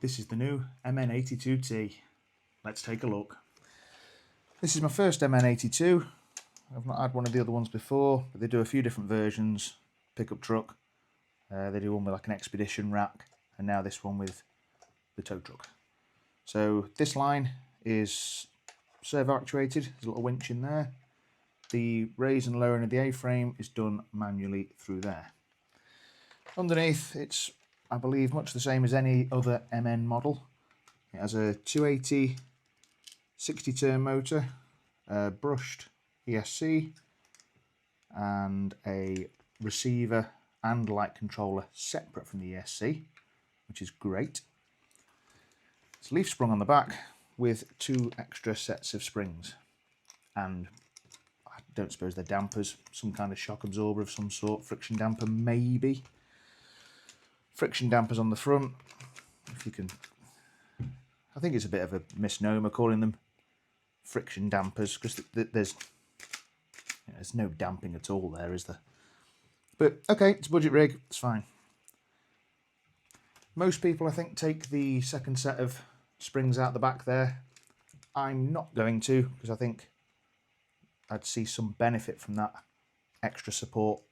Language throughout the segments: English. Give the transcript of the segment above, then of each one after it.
This is the new MN82T. Let's take a look. This is my first MN82. I've not had one of the other ones before, but they do a few different versions. Pickup truck, they do one with like an expedition rack, and now this one with the tow truck. So this line is servo actuated, there's a little winch in there. The raise and lowering of the A-frame is done manually through there. Underneath, it's, I believe, much the same as any other MN model. It has a 280 60-turn motor, brushed ESC, and a receiver and light controller separate from the ESC, which is great. It's leaf sprung on the back with 2 extra sets of springs, and I don't suppose they're dampers, some kind of shock absorber of some sort, friction damper maybe. Friction dampers on the front, if you can. I think it's a bit of a misnomer calling them friction dampers, because there's no damping at all there, is there? But okay, it's a budget rig, it's fine. Most people, I think, take the second set of springs out the back there. I'm not going to, because I think I'd see some benefit from that extra support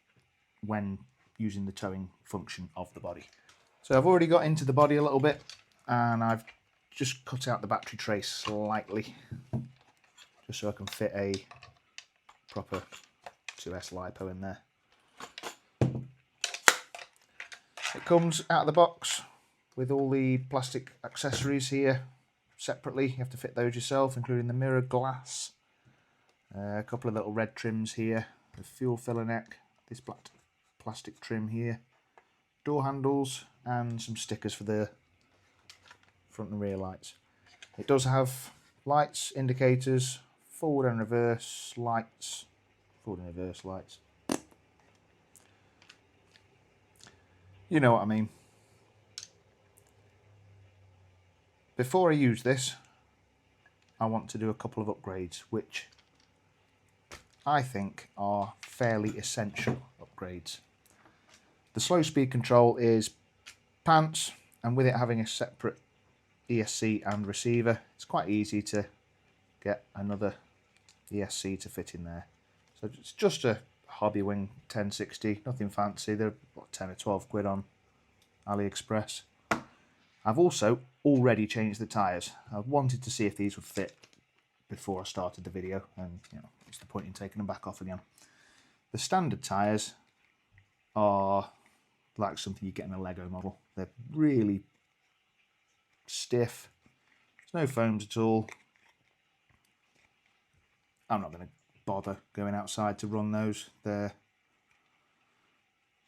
when using the towing function of the body. So I've already got into the body a little bit, and I've just cut out the battery tray slightly, just so I can fit a proper 2S LiPo in there. It comes out of the box with all the plastic accessories here separately. You have to fit those yourself, including the mirror glass, a couple of little red trims here, the fuel filler neck, this black plastic trim here, door handles, and some stickers for the front and rear lights. It does have lights, indicators, forward and reverse lights, You know what I mean. Before I use this, I want to do a couple of upgrades, which I think are fairly essential upgrades. The slow speed control is pants, and with it having a separate ESC and receiver, it's quite easy to get another ESC to fit in there. So it's just a Hobbywing 1060, nothing fancy. They're what, 10 or 12 quid on AliExpress. I've also already changed the tyres. I wanted to see if these would fit before I started the video, and what's the point in taking them back off again. The standard tyres are like something you get in a Lego model. They're really stiff. There's no foams at all. I'm not going to bother going outside to run those. They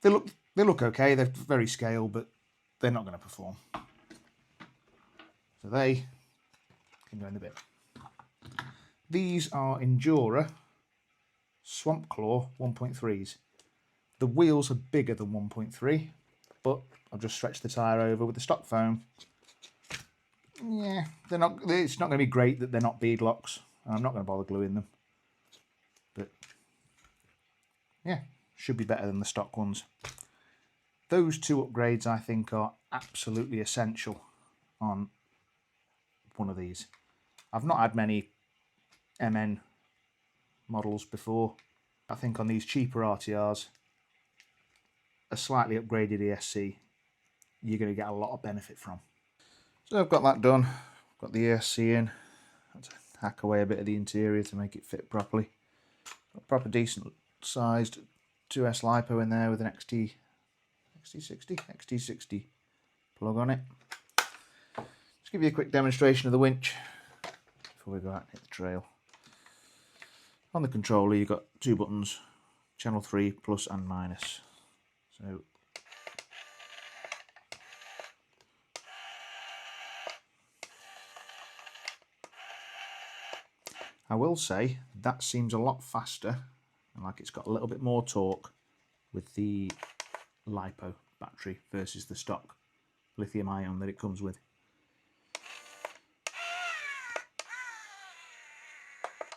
look okay. They're very scale, but they're not going to perform. So they can go in the bin. These are Injora Swamp Claw 1.3s. The wheels are bigger than 1.3, but I've just stretched the tyre over with the stock foam. Yeah, it's not going to be great that they're not bead locks. I'm not going to bother gluing them. But yeah, should be better than the stock ones. Those 2 upgrades I think are absolutely essential on one of these. I've not had many MN models before. I think on these cheaper RTRs, a slightly upgraded ESC, you're going to get a lot of benefit from. So I've got that done. I've got the ESC in. I had to hack away a bit of the interior to make it fit properly. Got a proper decent sized 2S LiPo in there with an XT60 plug on it. Just give you a quick demonstration of the winch before we go out and hit the trail. On the controller you've got 2 buttons, channel 3 plus and minus. So I will say that seems a lot faster, and like it's got a little bit more torque with the LiPo battery versus the stock lithium ion that it comes with.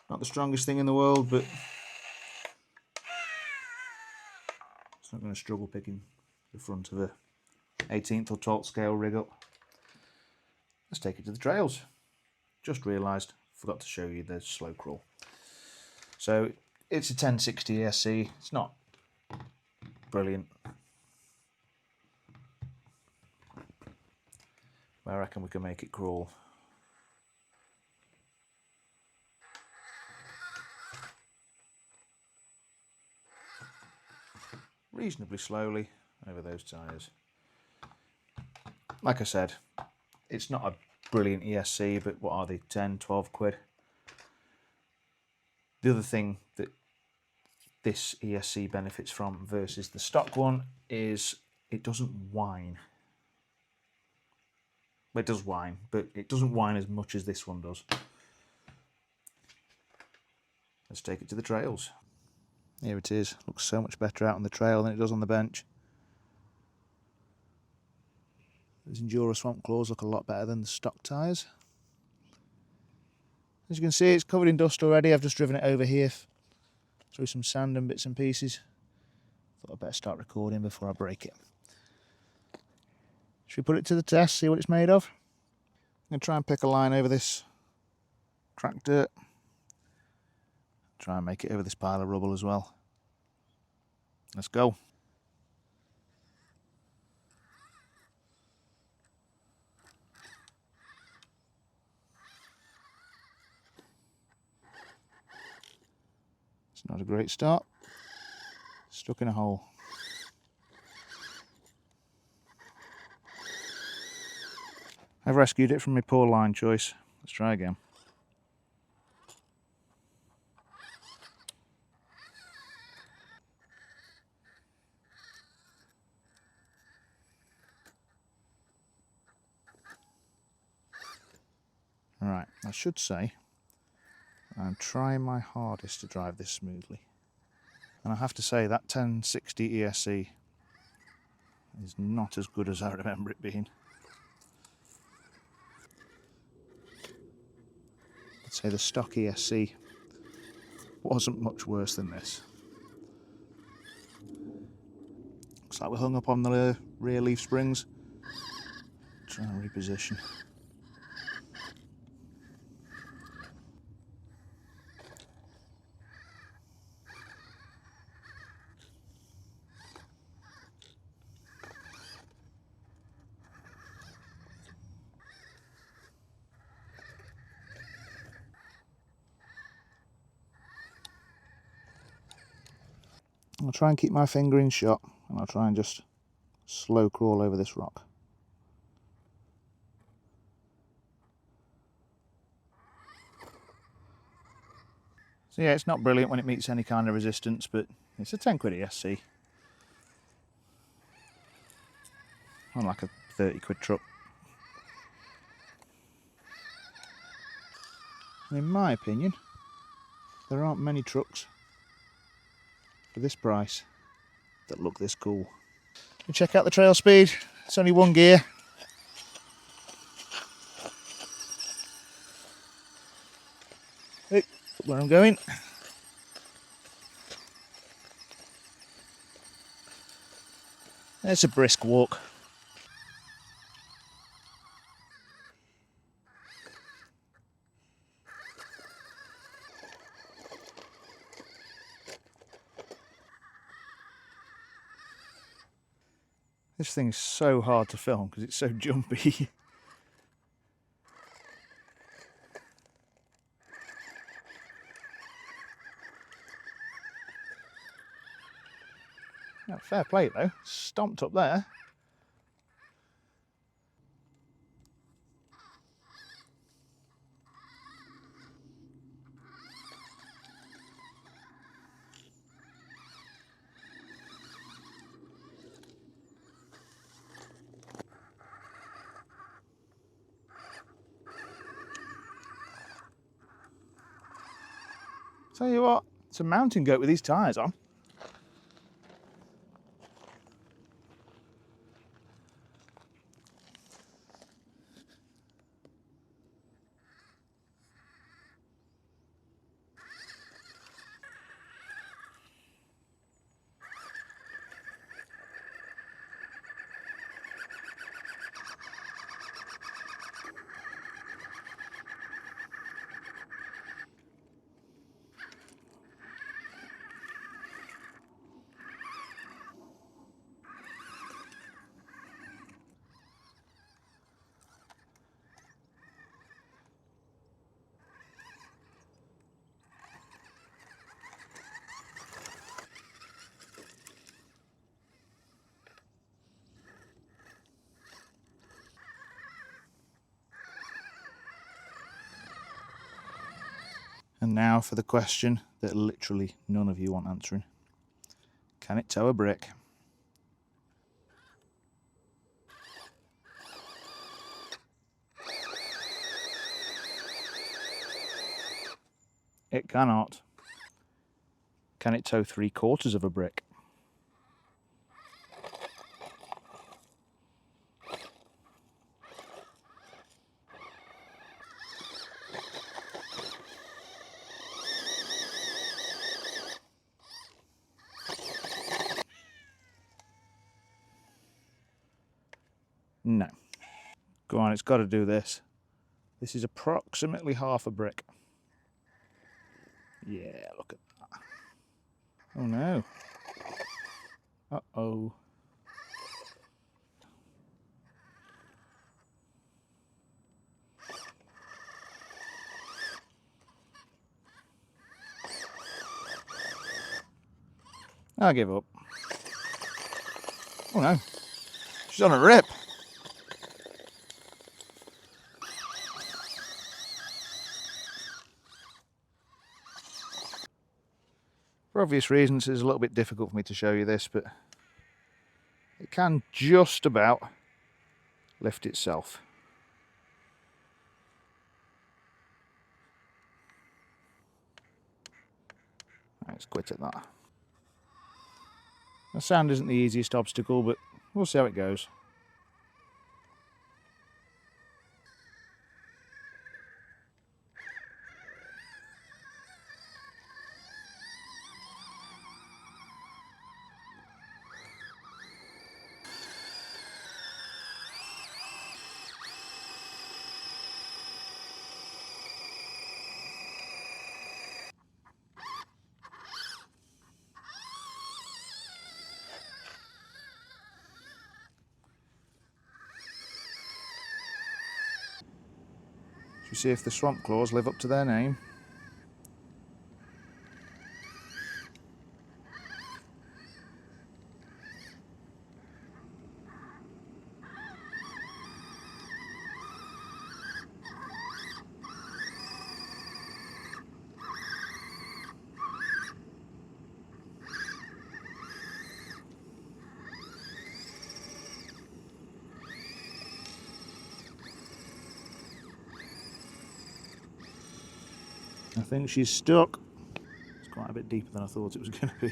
Not the strongest thing in the world, but it's not going to struggle picking the front of a 18th or 12th scale rig up. let's take it to the trails. Just realised, forgot to show you the slow crawl. So it's a 1060 ESC, it's not brilliant. But I reckon we can make it crawl. Reasonably slowly over those tyres. Like I said, it's not a brilliant ESC, but what are they, 10, 12 quid? The other thing that this ESC benefits from versus the stock one is it doesn't whine. Well, it does whine, but it doesn't whine as much as this one does. Let's take it to the trails. Here it is. Looks so much better out on the trail than it does on the bench. These Injora Swamp Claws look a lot better than the stock tyres. As you can see, it's covered in dust already. I've just driven it over here through some sand and bits and pieces. Thought I'd better start recording before I break it. Should we put it to the test, see what it's made of? I'm going to try and pick a line over this cracked dirt. Try and make it over this pile of rubble as well. Let's go. It's not a great start. Stuck in a hole. I've rescued it from my poor line choice. Let's try again. Right, I should say I'm trying my hardest to drive this smoothly. And I have to say that 1060 ESC is not as good as I remember it being. I'd say the stock ESC wasn't much worse than this. Looks like we're hung up on the rear leaf springs. Try and reposition. I'll try and keep my finger in shot, and I'll try and just slow crawl over this rock. So yeah, it's not brilliant when it meets any kind of resistance, but it's a 10 quid ESC. Unlike a 30 quid truck. And in my opinion, there aren't many trucks for this price that look this cool. And check out the trail speed. It's only one gear. Hey, where I'm going. It's a brisk walk. This thing's so hard to film because it's so jumpy. Yeah, fair play though, stomped up there. Tell you what, it's a mountain goat with these tyres on. And now for the question that literally none of you want answering. Can it tow a brick? It cannot. Can it tow 3/4 of a brick? No. Go on, it's got to do this. This is approximately half a brick. Yeah, look at that. Oh no. Uh-oh. I'll give up. Oh no. She's on a rip. For obvious reasons, it's a little bit difficult for me to show you this, but it can just about lift itself. Let's quit at that. The sand isn't the easiest obstacle, but we'll see how it goes. Should we see if the swamp claws live up to their name? I think she's stuck. It's quite a bit deeper than I thought it was going to be.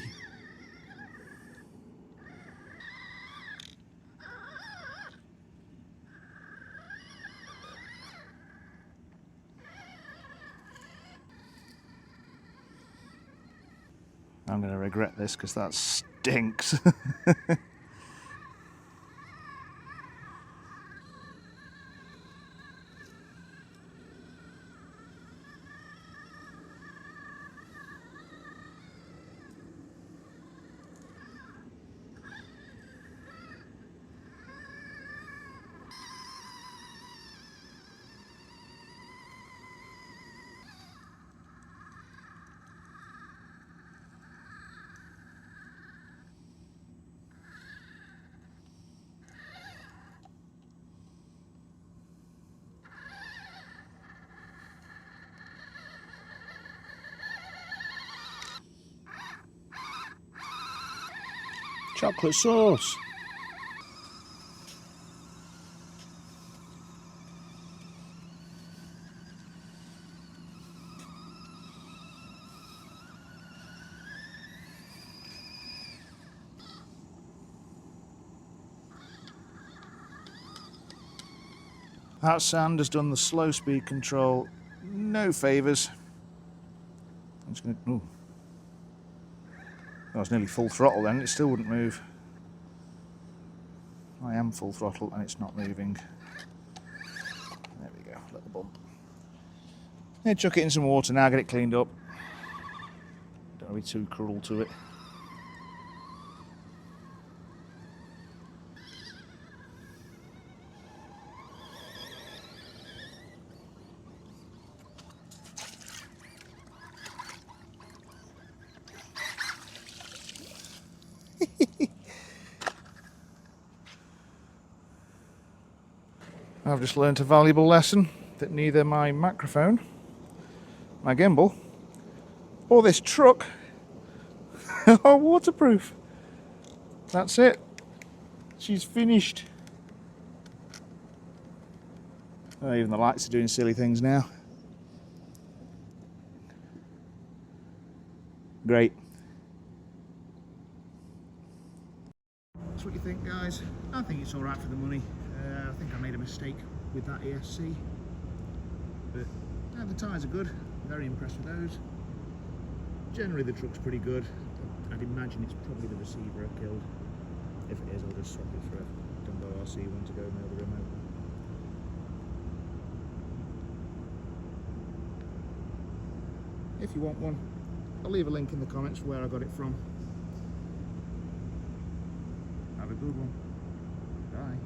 I'm going to regret this because that stinks. Chocolate sauce. That sand has done the slow speed control no favours. I'm just going to... Ooh. I was nearly full throttle then, it still wouldn't move. I am full throttle and it's not moving. There we go, let the bump. Yeah, chuck it in some water now, get it cleaned up. Don't want to be too cruel to it. I've just learnt a valuable lesson that neither my microphone, my gimbal, or this truck are waterproof. That's it. She's finished. Oh, even the lights are doing silly things now. Great. That's what you think, guys. I think it's alright for the money. I think I made a mistake with that ESC. But the tyres are good. Very impressed with those. Generally the truck's pretty good. I'd imagine it's probably the receiver I killed. If it is, I'll just swap it for a Dumbo RC one to go in the other remote. If you want one, I'll leave a link in the comments for where I got it from. Have a good one. Bye.